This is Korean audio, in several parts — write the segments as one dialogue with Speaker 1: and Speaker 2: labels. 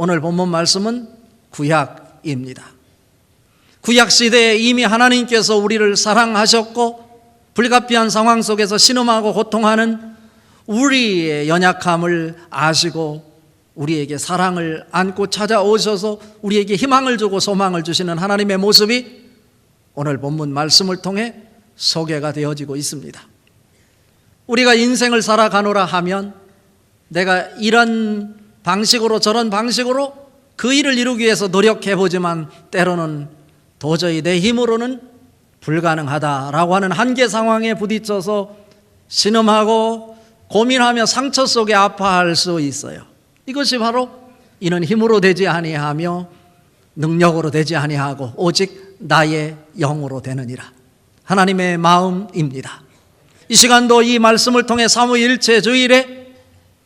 Speaker 1: 오늘 본문 말씀은 구약입니다. 구약 시대에 이미 하나님께서 우리를 사랑하셨고 불가피한 상황 속에서 신음하고 고통하는 우리의 연약함을 아시고 우리에게 사랑을 안고 찾아오셔서 우리에게 희망을 주고 소망을 주시는 하나님의 모습이 오늘 본문 말씀을 통해 소개가 되어지고 있습니다. 우리가 인생을 살아가노라 하면 내가 이런 방식으로 저런 방식으로 그 일을 이루기 위해서 노력해보지만 때로는 도저히 내 힘으로는 불가능하다라고 하는 한계 상황에 부딪혀서 신음하고 고민하며 상처 속에 아파할 수 있어요. 이것이 바로 이는 힘으로 되지 아니하며 능력으로 되지 아니하고 오직 나의 영으로 되느니라. 하나님의 마음입니다. 이 시간도 이 말씀을 통해 사무일체 주일에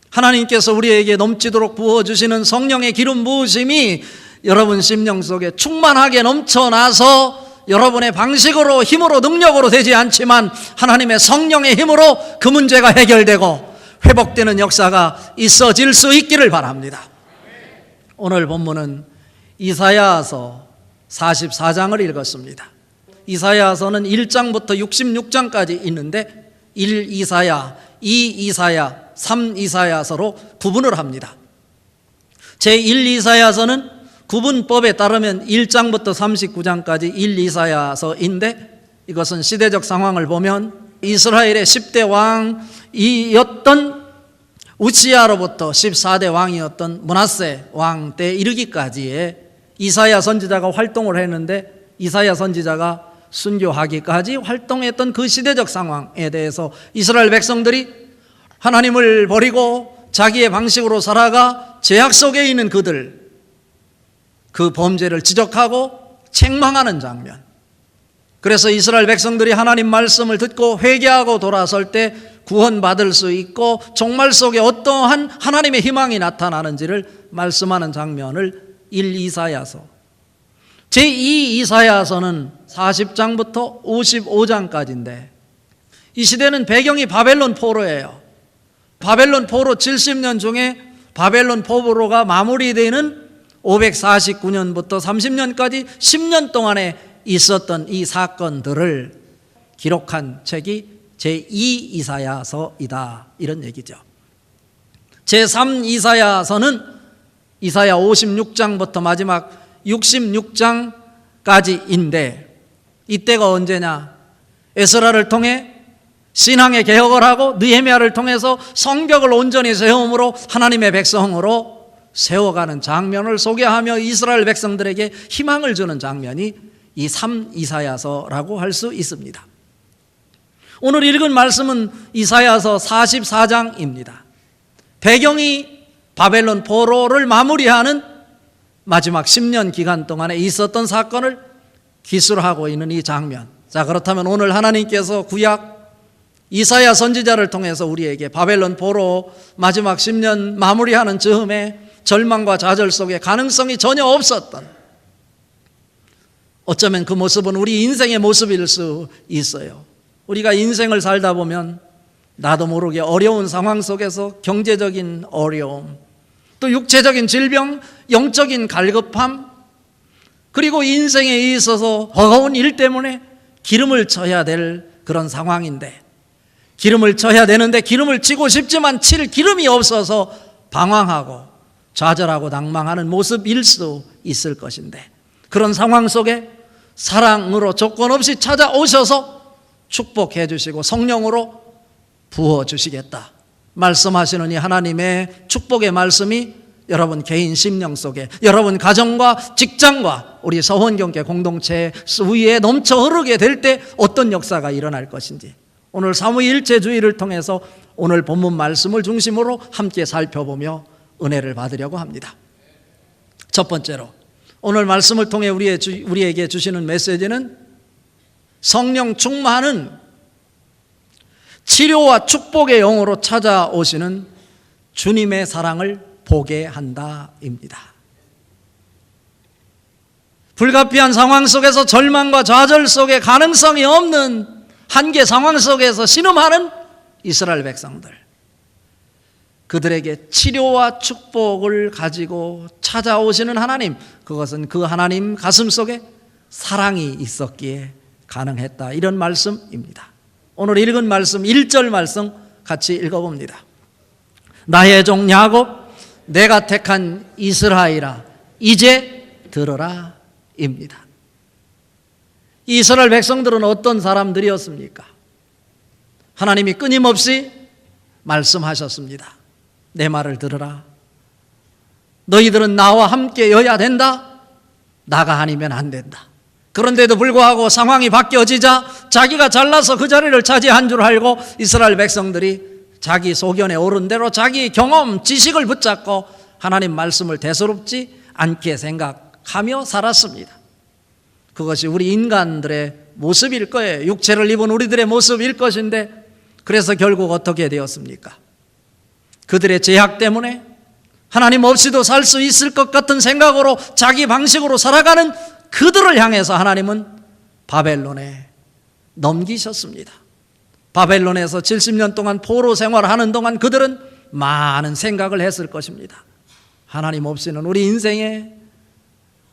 Speaker 1: 하나님께서 우리에게 넘치도록 부어주시는 성령의 기름 부으심이 여러분 심령 속에 충만하게 넘쳐나서 여러분의 방식으로 힘으로 능력으로 되지 않지만 하나님의 성령의 힘으로 그 문제가 해결되고 회복되는 역사가 있어질 수 있기를 바랍니다. 오늘 본문은 이사야서 44장을 읽었습니다. 이사야서는 1장부터 66장까지 있는데 1 이사야, 2 이사야, 3 이사야서로 구분을 합니다. 제1 이사야서는 구분법에 따르면 1장부터 39장까지 1 이사야서인데 이것은 시대적 상황을 보면 이스라엘의 10대 왕이었던 우시야로부터 14대 왕이었던 므낫세 왕 때 이르기까지의 이사야 선지자가 활동을 했는데 이사야 선지자가 순교하기까지 활동했던 그 시대적 상황에 대해서 이스라엘 백성들이 하나님을 버리고 자기의 방식으로 살아가 죄악 속에 있는 그들, 그 범죄를 지적하고 책망하는 장면. 그래서 이스라엘 백성들이 하나님 말씀을 듣고 회개하고 돌아설 때 구원받을 수 있고 종말 속에 어떠한 하나님의 희망이 나타나는지를 말씀하는 장면을 1 이사야서, 제2 이사야서는 40장부터 55장까지인데 이 시대는 배경이 바벨론 포로예요. 바벨론 포로 70년 중에 바벨론 포로가 마무리되는 549년부터 30년까지 10년 동안에 있었던 이 사건들을 기록한 책이 제2 이사야서이다, 이런 얘기죠. 제3 이사야서는 이사야 56장부터 마지막 66장까지인데 이때가 언제냐? 에스라를 통해 신앙의 개혁을 하고 느헤미야를 통해서 성벽을 온전히 세움으로 하나님의 백성으로 세워가는 장면을 소개하며 이스라엘 백성들에게 희망을 주는 장면이 이 3 이사야서라고 할 수 있습니다. 오늘 읽은 말씀은 이사야서 44장입니다. 배경이 바벨론 포로를 마무리하는 마지막 10년 기간 동안에 있었던 사건을 기술하고 있는 이 장면. 자, 그렇다면 오늘 하나님께서 구약 이사야 선지자를 통해서 우리에게 바벨론 포로 마지막 10년 마무리하는 즈음에 절망과 좌절 속에 가능성이 전혀 없었던, 어쩌면 그 모습은 우리 인생의 모습일 수 있어요. 우리가 인생을 살다 보면 나도 모르게 어려운 상황 속에서 경제적인 어려움, 또 육체적인 질병, 영적인 갈급함, 그리고 인생에 있어서 버거운 일 때문에 기름을 쳐야 될 그런 상황인데, 기름을 쳐야 되는데 기름을 치고 싶지만 칠 기름이 없어서 방황하고 좌절하고 낭망하는 모습일 수 있을 것인데, 그런 상황 속에 사랑으로 조건 없이 찾아오셔서 축복해 주시고 성령으로 부어주시겠다 말씀하시는 이 하나님의 축복의 말씀이 여러분 개인 심령 속에, 여러분 가정과 직장과 우리 서원경계 공동체 위에 넘쳐 흐르게 될 때 어떤 역사가 일어날 것인지 오늘 사무일체 주일을 통해서 오늘 본문 말씀을 중심으로 함께 살펴보며 은혜를 받으려고 합니다. 첫 번째로 오늘 말씀을 통해 우리에게 주시는 메시지는 성령 충만은 치료와 축복의 영으로 찾아오시는 주님의 사랑을 보게 한다입니다. 불가피한 상황 속에서 절망과 좌절 속에 가능성이 없는 한계 상황 속에서 신음하는 이스라엘 백성들, 그들에게 치료와 축복을 가지고 찾아오시는 하나님, 그것은 그 하나님 가슴 속에 사랑이 있었기에 가능했다. 이런 말씀입니다. 오늘 읽은 말씀 1절 말씀 같이 읽어봅니다. 나의 종 야곱, 내가 택한 이스라엘아, 이제 들어라 입니다. 이스라엘 백성들은 어떤 사람들이었습니까? 하나님이 끊임없이 말씀하셨습니다. 내 말을 들으라. 너희들은 나와 함께여야 된다. 나가 아니면 안 된다. 그런데도 불구하고 상황이 바뀌어지자 자기가 잘나서 그 자리를 차지한 줄 알고 이스라엘 백성들이 자기 소견에 오른 대로 자기 경험, 지식을 붙잡고 하나님 말씀을 대수롭지 않게 생각하며 살았습니다. 그것이 우리 인간들의 모습일 거예요. 육체를 입은 우리들의 모습일 것인데, 그래서 결국 어떻게 되었습니까? 그들의 제약 때문에 하나님 없이도 살 수 있을 것 같은 생각으로 자기 방식으로 살아가는 그들을 향해서 하나님은 바벨론에 넘기셨습니다. 바벨론에서 70년 동안 포로 생활하는 동안 그들은 많은 생각을 했을 것입니다. 하나님 없이는 우리 인생에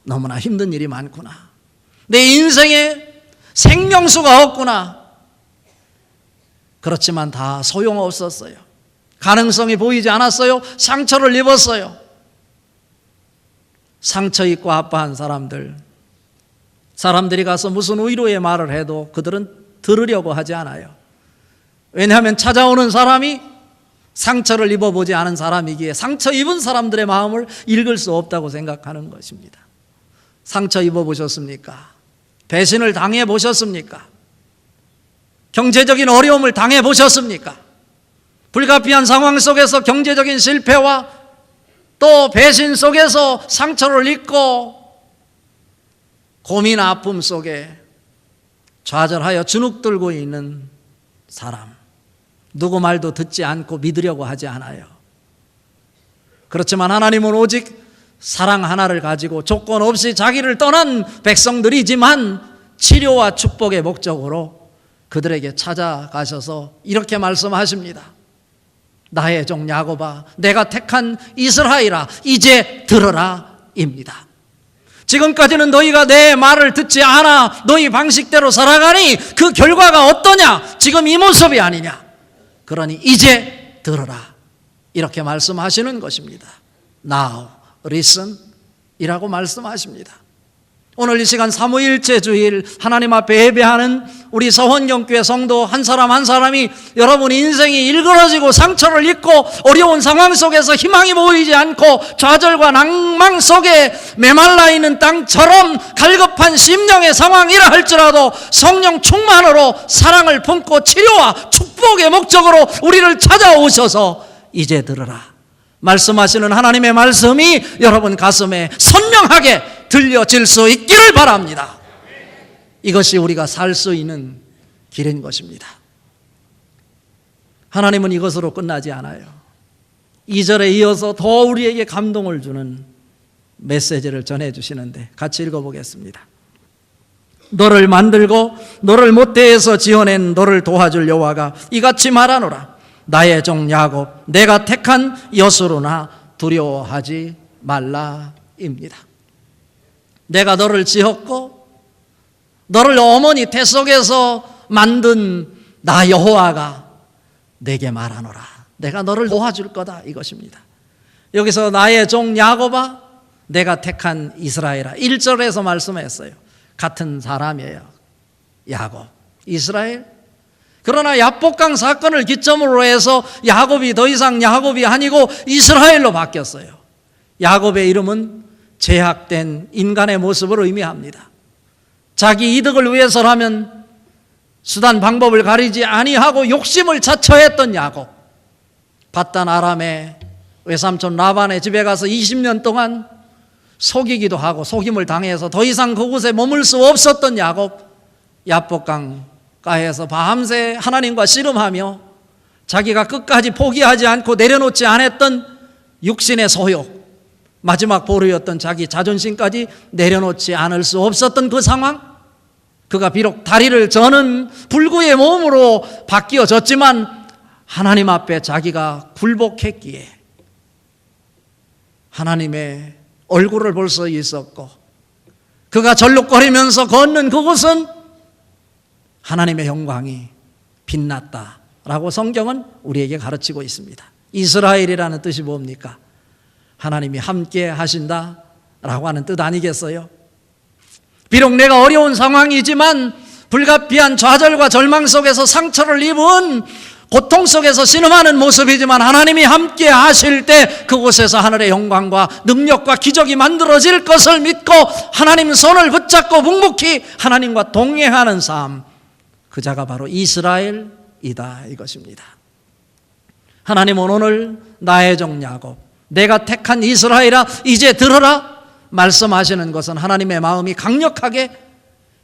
Speaker 1: 너무나 힘든 일이 많구나. 내 인생에 생명수가 없구나. 그렇지만 다 소용없었어요. 가능성이 보이지 않았어요. 상처를 입었어요. 상처 입고 아파한 사람들이 가서 무슨 위로의 말을 해도 그들은 들으려고 하지 않아요. 왜냐하면 찾아오는 사람이 상처를 입어보지 않은 사람이기에 상처 입은 사람들의 마음을 읽을 수 없다고 생각하는 것입니다. 상처 입어보셨습니까? 배신을 당해보셨습니까? 경제적인 어려움을 당해보셨습니까? 불가피한 상황 속에서 경제적인 실패와 또 배신 속에서 상처를 입고 고민 아픔 속에 좌절하여 주눅들고 있는 사람, 누구 말도 듣지 않고 믿으려고 하지 않아요. 그렇지만 하나님은 오직 사랑 하나를 가지고 조건 없이 자기를 떠난 백성들이지만 치료와 축복의 목적으로 그들에게 찾아가셔서 이렇게 말씀하십니다. 나의 종 야곱아, 내가 택한 이스라엘아, 이제 들어라 입니다. 지금까지는 너희가 내 말을 듣지 않아 너희 방식대로 살아가니 그 결과가 어떠냐? 지금 이 모습이 아니냐? 그러니 이제 들어라, 이렇게 말씀하시는 것입니다. Now listen 이라고 말씀하십니다. 오늘 이 시간 삼위일체 주일 하나님 앞에 예배하는 우리 서원경교회 성도 한 사람 한 사람이 여러분 인생이 일그러지고 상처를 입고 어려운 상황 속에서 희망이 보이지 않고 좌절과 낭망 속에 메말라 있는 땅처럼 갈급한 심령의 상황이라 할지라도 성령 충만으로 사랑을 품고 치료와 축복의 목적으로 우리를 찾아오셔서 이제 들으라 말씀하시는 하나님의 말씀이 여러분 가슴에 선명하게 들려질 수 있기를 바랍니다. 이것이 우리가 살 수 있는 길인 것입니다. 하나님은 이것으로 끝나지 않아요. 2절에 이어서 더 우리에게 감동을 주는 메시지를 전해주시는데 같이 읽어보겠습니다. 너를 만들고 너를 못대에서 지어낸 너를 도와줄 여호와가 이같이 말하노라. 나의 종 야곱, 내가 택한 여수로나 두려워하지 말라입니다. 내가 너를 지었고 너를 어머니 태 속에서 만든 나 여호와가 내게 말하노라. 내가 너를 도와줄 거다 이것입니다. 여기서 나의 종 야곱아, 내가 택한 이스라엘아, 1절에서 말씀했어요. 같은 사람이에요. 야곱, 이스라엘. 그러나 야복강 사건을 기점으로 해서 야곱이 더 이상 야곱이 아니고 이스라엘로 바뀌었어요. 야곱의 이름은 제약된 인간의 모습을 의미합니다. 자기 이득을 위해서라면 수단 방법을 가리지 아니하고 욕심을 자처했던 야곱. 밧단 아람의 외삼촌 라반의 집에 가서 20년 동안 속이기도 하고 속임을 당해서 더 이상 그곳에 머물 수 없었던 야곱. 야복강가에서 밤새 하나님과 씨름하며 자기가 끝까지 포기하지 않고 내려놓지 않았던 육신의 소욕, 마지막 보루였던 자기 자존심까지 내려놓지 않을 수 없었던 그 상황. 그가 비록 다리를 저는 불구의 몸으로 바뀌어졌지만 하나님 앞에 자기가 굴복했기에 하나님의 얼굴을 볼 수 있었고, 그가 절룩거리면서 걷는 그곳은 하나님의 영광이 빛났다라고 성경은 우리에게 가르치고 있습니다. 이스라엘이라는 뜻이 뭡니까? 하나님이 함께 하신다라고 하는 뜻 아니겠어요? 비록 내가 어려운 상황이지만, 불가피한 좌절과 절망 속에서 상처를 입은 고통 속에서 신음하는 모습이지만, 하나님이 함께 하실 때 그곳에서 하늘의 영광과 능력과 기적이 만들어질 것을 믿고 하나님 손을 붙잡고 묵묵히 하나님과 동행하는 삶, 그 자가 바로 이스라엘이다 이것입니다. 하나님은 오늘 나의 종 야곱, 내가 택한 이스라엘아 이제 들어라 말씀하시는 것은 하나님의 마음이 강력하게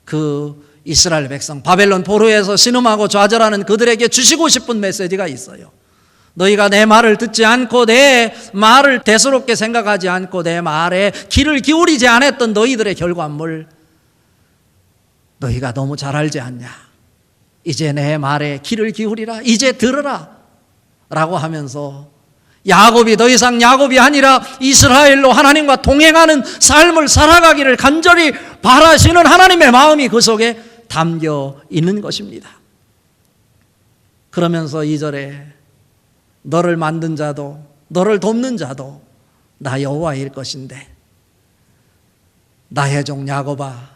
Speaker 1: 그 이스라엘 백성, 바벨론 포로에서 신음하고 좌절하는 그들에게 주시고 싶은 메시지가 있어요. 너희가 내 말을 듣지 않고 내 말을 대수롭게 생각하지 않고 내 말에 귀를 기울이지 않았던 너희들의 결과물, 너희가 너무 잘 알지 않냐. 이제 내 말에 귀를 기울이라, 이제 들으라 라고 하면서 야곱이 더 이상 야곱이 아니라 이스라엘로 하나님과 동행하는 삶을 살아가기를 간절히 바라시는 하나님의 마음이 그 속에 담겨 있는 것입니다. 그러면서 2절에 너를 만든 자도 너를 돕는 자도 나 여호와일 것인데, 나의 종 야곱아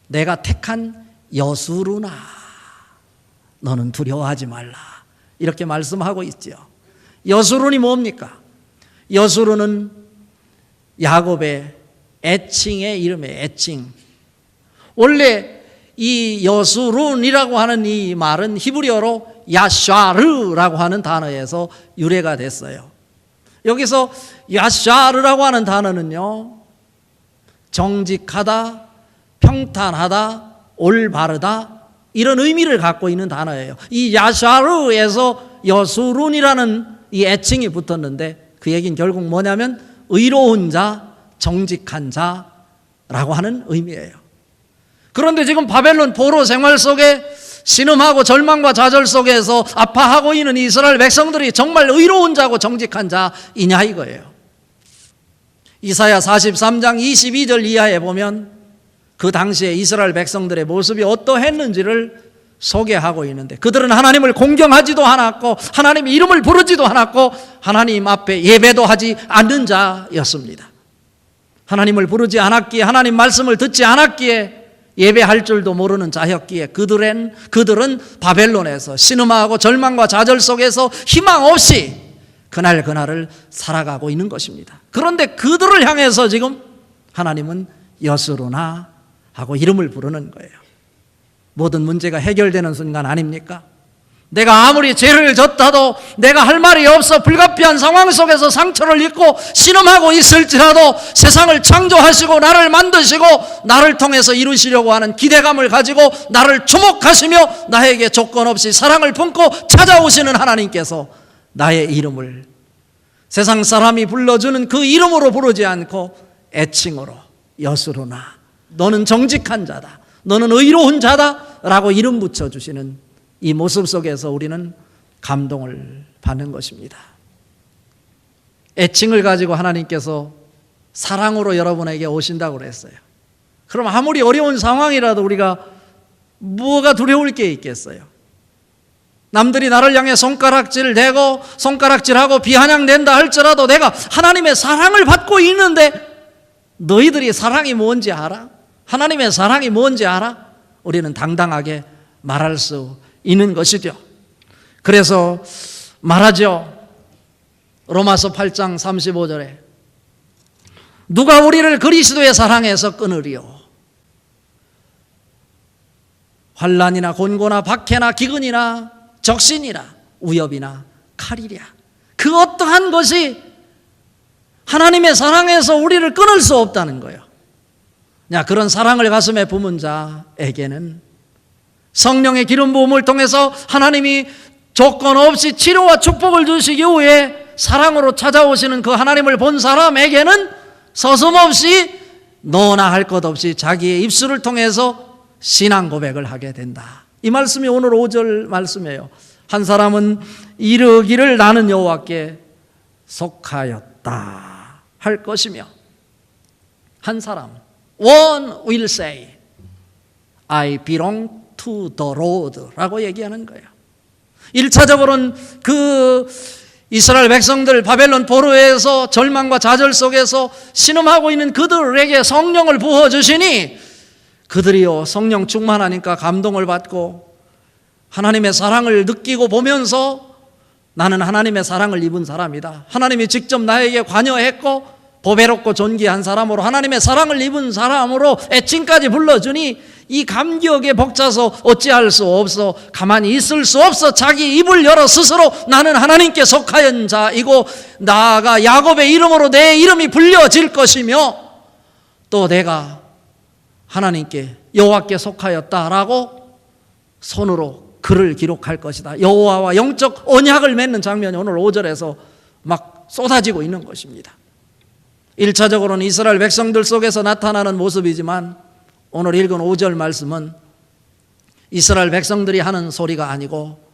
Speaker 1: 내가 택한 여수루나 너는 두려워하지 말라 이렇게 말씀하고 있지요. 여수룬이 뭡니까? 여수룬은 야곱의 애칭의 이름이에요. 애칭. 원래 이 여수룬이라고 하는 이 말은 히브리어로 야샤르라고 하는 단어에서 유래가 됐어요. 여기서 야샤르라고 하는 단어는요, 정직하다, 평탄하다, 올바르다 이런 의미를 갖고 있는 단어예요. 이 야샤르에서 여수룬이라는 이 애칭이 붙었는데, 그 얘기는 결국 뭐냐면 의로운 자, 정직한 자라고 하는 의미예요. 그런데 지금 바벨론 포로 생활 속에 신음하고 절망과 좌절 속에서 아파하고 있는 이스라엘 백성들이 정말 의로운 자고 정직한 자이냐 이거예요. 이사야 43장 22절 이하에 보면 그 당시에 이스라엘 백성들의 모습이 어떠했는지를 소개하고 있는데, 그들은 하나님을 공경하지도 않았고 하나님의 이름을 부르지도 않았고 하나님 앞에 예배도 하지 않는 자였습니다. 하나님을 부르지 않았기에, 하나님 말씀을 듣지 않았기에, 예배할 줄도 모르는 자였기에 그들은 바벨론에서 신음하고 절망과 좌절 속에서 희망 없이 그날을 살아가고 있는 것입니다. 그런데 그들을 향해서 지금 하나님은 여수루나 하고 이름을 부르는 거예요. 모든 문제가 해결되는 순간 아닙니까? 내가 아무리 죄를 졌다도, 내가 할 말이 없어 불가피한 상황 속에서 상처를 입고 신음하고 있을지라도, 세상을 창조하시고 나를 만드시고 나를 통해서 이루시려고 하는 기대감을 가지고 나를 주목하시며 나에게 조건 없이 사랑을 품고 찾아오시는 하나님께서 나의 이름을 세상 사람이 불러주는 그 이름으로 부르지 않고 애칭으로 여수루나, 너는 정직한 자다, 너는 의로운 자다 라고 이름 붙여주시는 이 모습 속에서 우리는 감동을 받는 것입니다. 애칭을 가지고 하나님께서 사랑으로 여러분에게 오신다고 그랬어요. 그럼 아무리 어려운 상황이라도 우리가 뭐가 두려울 게 있겠어요? 남들이 나를 향해 손가락질 대고 손가락질하고 비아냥댄다 할지라도 내가 하나님의 사랑을 받고 있는데, 너희들이 사랑이 뭔지 알아? 하나님의 사랑이 뭔지 알아? 우리는 당당하게 말할 수 있는 것이죠. 그래서 말하죠. 로마서 8장 35절에 누가 우리를 그리스도의 사랑에서 끊으리요? 환난이나 곤고나 박해나 기근이나 적신이나 위협이나 칼이랴. 그 어떠한 것이 하나님의 사랑에서 우리를 끊을 수 없다는 거예요. 그런 사랑을 가슴에 품은 자에게는 성령의 기름 부음을 통해서 하나님이 조건 없이 치료와 축복을 주시기 위해 사랑으로 찾아오시는 그 하나님을 본 사람에게는 서슴없이 너나 할 것 없이 자기의 입술을 통해서 신앙 고백을 하게 된다. 이 말씀이 오늘 5절 말씀이에요. 한 사람은 이르기를 나는 여호와께 속하였다 할 것이며, 한 사람, one will say, I belong to the Lord 라고 얘기하는 거예요. 1차적으로는 그 이스라엘 백성들 바벨론 포로에서 절망과 좌절 속에서 신음하고 있는 그들에게 성령을 부어주시니 그들이요 성령 충만하니까 감동을 받고 하나님의 사랑을 느끼고 보면서 나는 하나님의 사랑을 입은 사람이다. 하나님이 직접 나에게 관여했고 보배롭고 존귀한 사람으로 하나님의 사랑을 입은 사람으로 애칭까지 불러주니 이 감격에 벅차서 어찌할 수 없어 가만히 있을 수 없어 자기 입을 열어 스스로 나는 하나님께 속하였는 자이고 나아가 야곱의 이름으로 내 이름이 불려질 것이며 또 내가 하나님께 여호와께 속하였다라고 손으로 글을 기록할 것이다. 여호와와 영적 언약을 맺는 장면이 오늘 5절에서 막 쏟아지고 있는 것입니다. 1차적으로는 이스라엘 백성들 속에서 나타나는 모습이지만 오늘 읽은 5절 말씀은 이스라엘 백성들이 하는 소리가 아니고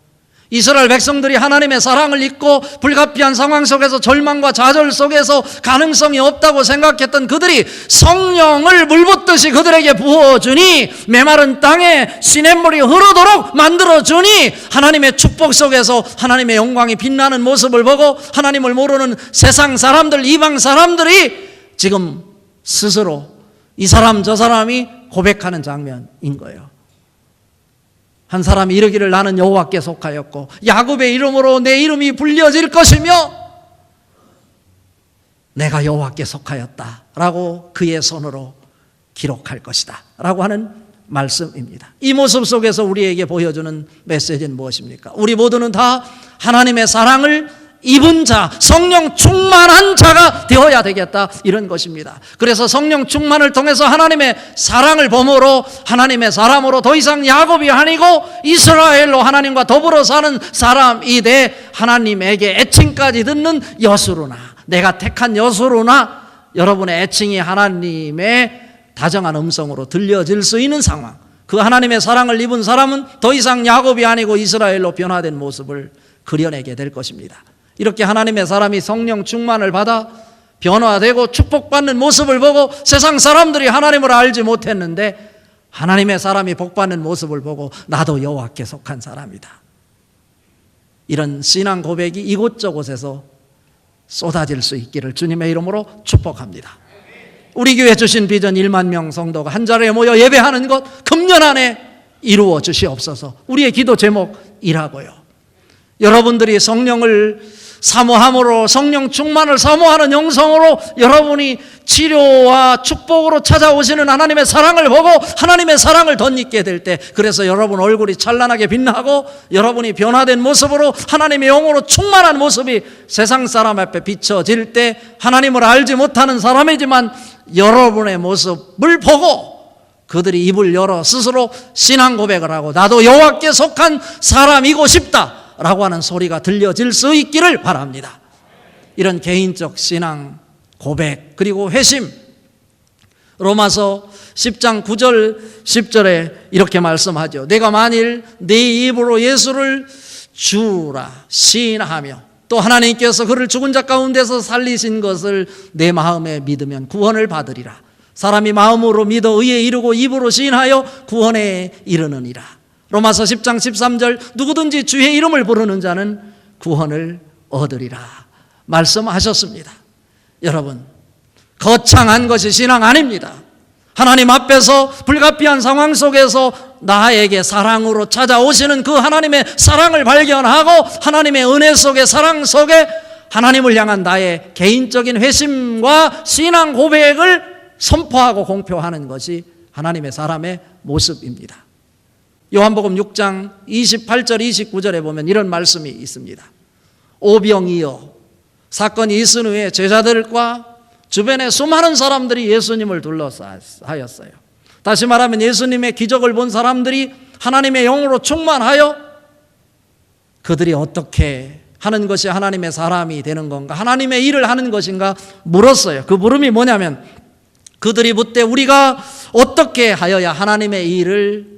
Speaker 1: 이스라엘 백성들이 하나님의 사랑을 잊고 불가피한 상황 속에서 절망과 좌절 속에서 가능성이 없다고 생각했던 그들이 성령을 물붓듯이 그들에게 부어주니 메마른 땅에 시냇물이 흐르도록 만들어주니 하나님의 축복 속에서 하나님의 영광이 빛나는 모습을 보고 하나님을 모르는 세상 사람들, 이방 사람들이 지금 스스로 이 사람 저 사람이 고백하는 장면인 거예요. 한 사람이 이르기를 나는 여호와께 속하였고 야곱의 이름으로 내 이름이 불려질 것이며 내가 여호와께 속하였다 라고 그의 손으로 기록할 것이다 라고 하는 말씀입니다. 이 모습 속에서 우리에게 보여주는 메시지는 무엇입니까? 우리 모두는 다 하나님의 사랑을 입은 자, 성령 충만한 자가 되어야 되겠다 이런 것입니다. 그래서 성령 충만을 통해서 하나님의 사랑을 범으로 하나님의 사람으로 더 이상 야곱이 아니고 이스라엘로 하나님과 더불어 사는 사람이 돼 하나님에게 애칭까지 듣는 여수로나 내가 택한 여수로나 여러분의 애칭이 하나님의 다정한 음성으로 들려질 수 있는 상황, 그 하나님의 사랑을 입은 사람은 더 이상 야곱이 아니고 이스라엘로 변화된 모습을 그려내게 될 것입니다. 이렇게 하나님의 사람이 성령 충만을 받아 변화되고 축복받는 모습을 보고 세상 사람들이 하나님을 알지 못했는데 하나님의 사람이 복받는 모습을 보고 나도 여호와께 속한 사람이다. 이런 신앙 고백이 이곳저곳에서 쏟아질 수 있기를 주님의 이름으로 축복합니다. 우리 교회 주신 비전 1만 명 성도가 한 자리에 모여 예배하는 것 금년 안에 이루어 주시옵소서. 우리의 기도 제목이라고요. 여러분들이 성령을 사모함으로 성령 충만을 사모하는 영성으로 여러분이 치료와 축복으로 찾아오시는 하나님의 사랑을 보고 하나님의 사랑을 덧입게 될 때 그래서 여러분 얼굴이 찬란하게 빛나고 여러분이 변화된 모습으로 하나님의 영으로 충만한 모습이 세상 사람 앞에 비춰질 때 하나님을 알지 못하는 사람이지만 여러분의 모습을 보고 그들이 입을 열어 스스로 신앙 고백을 하고 나도 여호와께 속한 사람이고 싶다 라고 하는 소리가 들려질 수 있기를 바랍니다. 이런 개인적 신앙 고백 그리고 회심, 로마서 10장 9절 10절에 이렇게 말씀하죠. 내가 만일 네 입으로 예수를 주라 시인하며 또 하나님께서 그를 죽은 자 가운데서 살리신 것을 내 마음에 믿으면 구원을 받으리라. 사람이 마음으로 믿어 의에 이르고 입으로 시인하여 구원에 이르느니라. 로마서 10장 13절 누구든지 주의 이름을 부르는 자는 구원을 얻으리라 말씀하셨습니다. 여러분, 거창한 것이 신앙 아닙니다. 하나님 앞에서 불가피한 상황 속에서 나에게 사랑으로 찾아오시는 그 하나님의 사랑을 발견하고 하나님의 은혜 속에 사랑 속에 하나님을 향한 나의 개인적인 회심과 신앙 고백을 선포하고 공표하는 것이 하나님의 사람의 모습입니다. 요한복음 6장 28절 29절에 보면 이런 말씀이 있습니다. 오병이어 사건이 있은 후에 제자들과 주변에 수많은 사람들이 예수님을 둘러싸였어요. 다시 말하면 예수님의 기적을 본 사람들이 하나님의 영으로 충만하여 그들이 어떻게 하는 것이 하나님의 사람이 되는 건가, 하나님의 일을 하는 것인가 물었어요. 그 물음이 뭐냐면 그들이 묻되 우리가 어떻게 하여야 하나님의 일을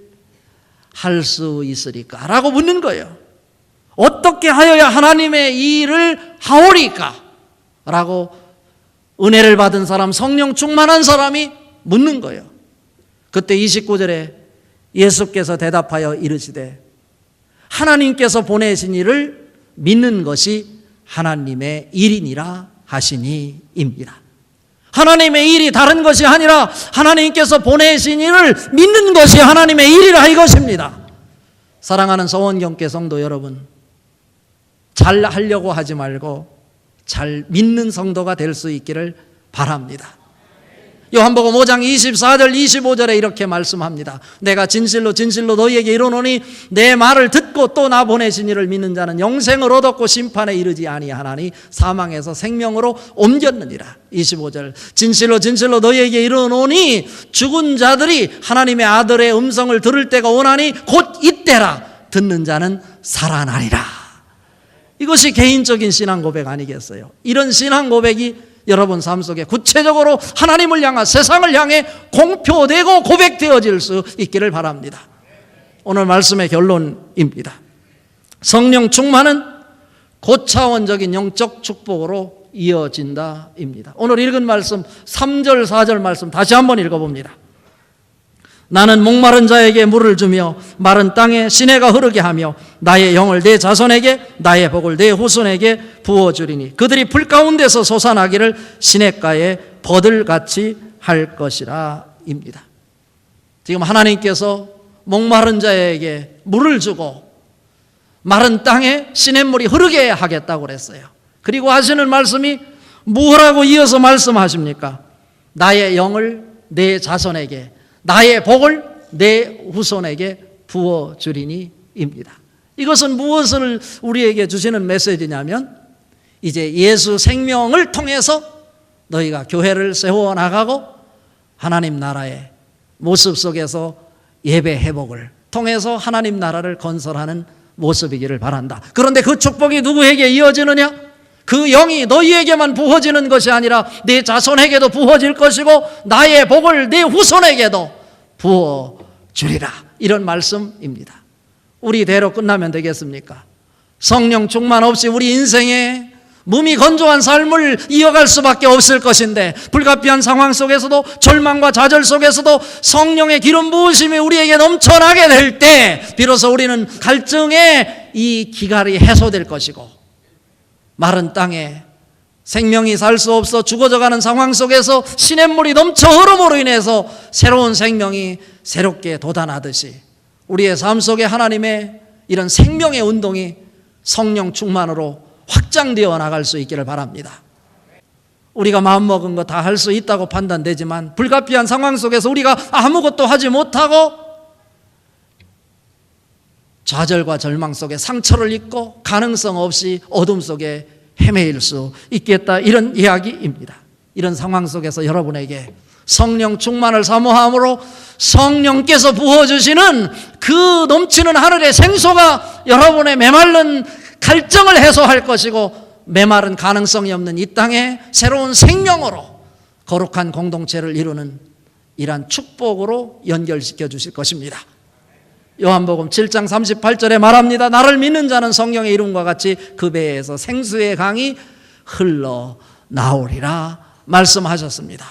Speaker 1: 할 수 있으리까? 라고 묻는 거예요. 어떻게 하여야 하나님의 일을 하오리까? 라고 은혜를 받은 사람, 성령 충만한 사람이 묻는 거예요. 그때 29절에 예수께서 대답하여 이르시되 하나님께서 보내신 이를 믿는 것이 하나님의 일이니라 하시니입니다. 하나님의 일이 다른 것이 아니라 하나님께서 보내신 일을 믿는 것이 하나님의 일이라 이것입니다. 사랑하는 서원경계 성도 여러분, 잘 하려고 하지 말고 잘 믿는 성도가 될 수 있기를 바랍니다. 요한복음 5장 24절 25절에 이렇게 말씀합니다. 내가 진실로 진실로 너희에게 이르노니 내 말을 듣고 또 나 보내신 이를 믿는 자는 영생을 얻었고 심판에 이르지 아니하나니 사망에서 생명으로 옮겼느니라. 25절 진실로 진실로 너희에게 이르노니 죽은 자들이 하나님의 아들의 음성을 들을 때가 오나니 곧 이때라. 듣는 자는 살아나리라. 이것이 개인적인 신앙 고백 아니겠어요? 이런 신앙 고백이 여러분 삶 속에 구체적으로 하나님을 향한 세상을 향해 공표되고 고백되어질 수 있기를 바랍니다. 오늘 말씀의 결론입니다. 성령 충만은 고차원적인 영적 축복으로 이어진다입니다. 오늘 읽은 말씀 3절 4절 말씀 다시 한번 읽어봅니다. 나는 목마른 자에게 물을 주며 마른 땅에 시내가 흐르게 하며 나의 영을 내 자손에게 나의 복을 내 후손에게 부어주리니 그들이 불 가운데서 솟아나기를 시냇가에 버들같이 할 것이라 입니다. 지금 하나님께서 목마른 자에게 물을 주고 마른 땅에 시냇물이 흐르게 하겠다고 그랬어요. 그리고 하시는 말씀이 뭐라고 이어서 말씀하십니까? 나의 영을 내 자손에게 나의 복을 내 후손에게 부어주리니 입니다. 이것은 무엇을 우리에게 주시는 메시지냐면 이제 예수 생명을 통해서 너희가 교회를 세워나가고 하나님 나라의 모습 속에서 예배 회복을 통해서 하나님 나라를 건설하는 모습이기를 바란다. 그런데 그 축복이 누구에게 이어지느냐? 그 영이 너희에게만 부어지는 것이 아니라 내 자손에게도 부어질 것이고 나의 복을 내 후손에게도 부어주리라. 이런 말씀입니다. 우리 대로 끝나면 되겠습니까? 성령 충만 없이 우리 인생에 몸이 건조한 삶을 이어갈 수밖에 없을 것인데 불가피한 상황 속에서도 절망과 좌절 속에서도 성령의 기름 부으심이 우리에게 넘쳐나게 될 때 비로소 우리는 갈증의 이 기갈이 해소될 것이고 마른 땅에 생명이 살 수 없어 죽어져가는 상황 속에서 시냇물이 넘쳐 흐름으로 인해서 새로운 생명이 새롭게 돋아나듯이 우리의 삶 속에 하나님의 이런 생명의 운동이 성령 충만으로 확장되어 나갈 수 있기를 바랍니다. 우리가 마음먹은 거 다 할 수 있다고 판단되지만 불가피한 상황 속에서 우리가 아무것도 하지 못하고 좌절과 절망 속에 상처를 입고 가능성 없이 어둠 속에 헤매일 수 있겠다. 이런 이야기입니다. 이런 상황 속에서 여러분에게 성령 충만을 사모함으로 성령께서 부어주시는 그 넘치는 하늘의 생수가 여러분의 메마른 갈증을 해소할 것이고 메마른 가능성이 없는 이 땅에 새로운 생명으로 거룩한 공동체를 이루는 이러한 축복으로 연결시켜 주실 것입니다. 요한복음 7장 38절에 말합니다. 나를 믿는 자는 성령의 이름과 같이 그 배에서 생수의 강이 흘러나오리라 말씀하셨습니다.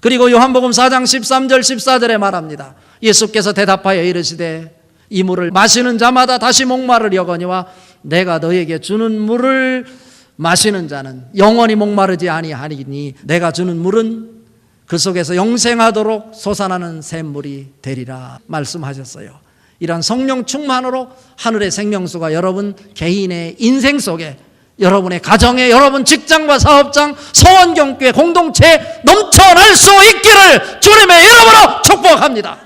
Speaker 1: 그리고 요한복음 4장 13절 14절에 말합니다. 예수께서 대답하여 이르시되 이 물을 마시는 자마다 다시 목마르려거니와 내가 너에게 주는 물을 마시는 자는 영원히 목마르지 아니하리니 내가 주는 물은 그 속에서 영생하도록 솟아나는 샘물이 되리라 말씀하셨어요. 이런 성령 충만으로 하늘의 생명수가 여러분 개인의 인생 속에 여러분의 가정에 여러분 직장과 사업장 서원경교회 공동체에 넘쳐날 수 있기를 주님의 이름으로 축복합니다.